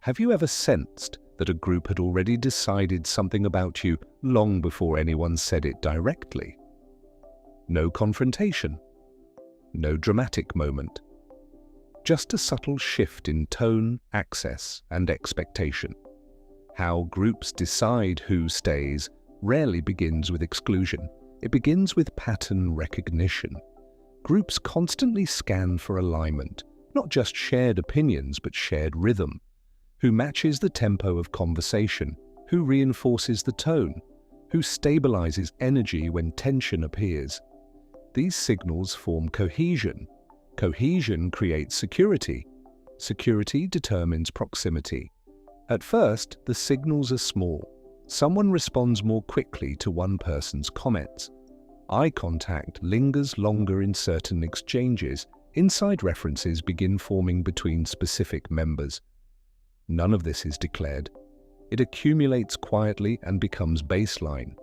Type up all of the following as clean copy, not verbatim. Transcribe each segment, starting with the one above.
Have you ever sensed that a group had already decided something about you long before anyone said it directly? No confrontation, no dramatic moment, just a subtle shift in tone, access, and expectation. How groups decide who stays rarely begins with exclusion. It begins with pattern recognition. Groups constantly scan for alignment, not just shared opinions, but shared rhythm. Who matches the tempo of conversation? Who reinforces the tone? Who stabilizes energy when tension appears? These signals form cohesion. Cohesion creates security. Security determines proximity. At first, the signals are small. Someone responds more quickly to one person's comments. Eye contact lingers longer in certain exchanges. Inside references begin forming between specific members. None of this is declared. It accumulates quietly and becomes baseline.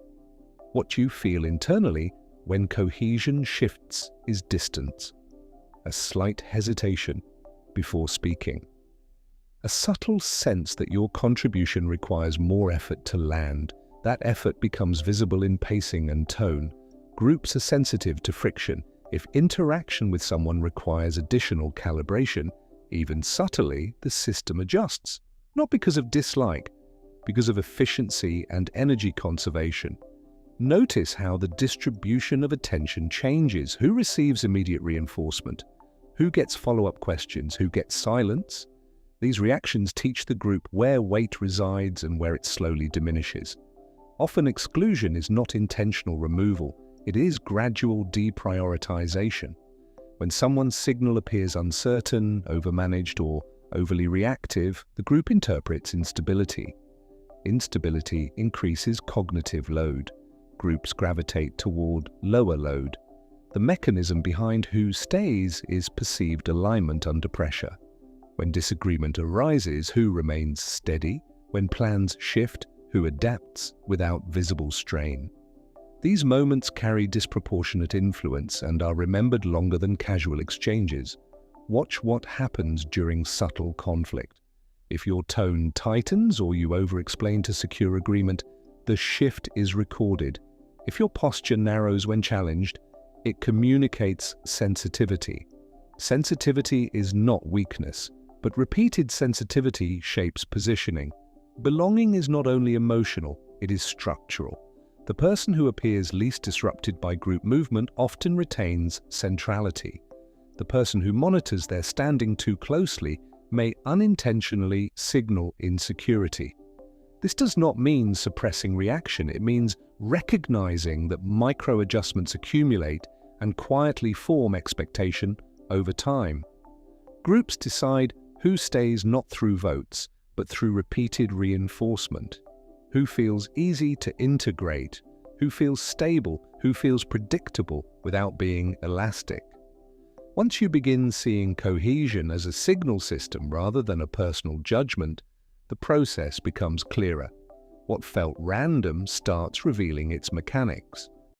What you feel internally when cohesion shifts is distance, a slight hesitation before speaking, a subtle sense that your contribution requires more effort to land. That effort becomes visible in pacing and tone. Groups are sensitive to friction. If interaction with someone requires additional calibration, even subtly, the system adjusts, not because of dislike, because of efficiency and energy conservation. Notice how the distribution of attention changes. Who receives immediate reinforcement? Who gets follow-up questions? Who gets silence? These reactions teach the group where weight resides and where it slowly diminishes. Often exclusion is not intentional removal, it is gradual deprioritization. When someone's signal appears uncertain, overmanaged, or overly reactive, the group interprets instability. Instability increases cognitive load. Groups gravitate toward lower load. The mechanism behind who stays is perceived alignment under pressure. When disagreement arises, who remains steady? When plans shift, who adapts without visible strain? These moments carry disproportionate influence and are remembered longer than casual exchanges. Watch what happens during subtle conflict. If your tone tightens or you over-explain to secure agreement, the shift is recorded. If your posture narrows when challenged, it communicates sensitivity. Sensitivity is not weakness, but repeated sensitivity shapes positioning. Belonging is not only emotional, it is structural. The person who appears least disrupted by group movement often retains centrality. The person who monitors their standing too closely may unintentionally signal insecurity. This does not mean suppressing reaction, it means recognizing that micro-adjustments accumulate and quietly form expectation over time. Groups decide who stays not through votes, but through repeated reinforcement. Who feels easy to integrate, who feels stable, who feels predictable without being elastic. Once you begin seeing cohesion as a signal system rather than a personal judgment, the process becomes clearer. What felt random starts revealing its mechanics.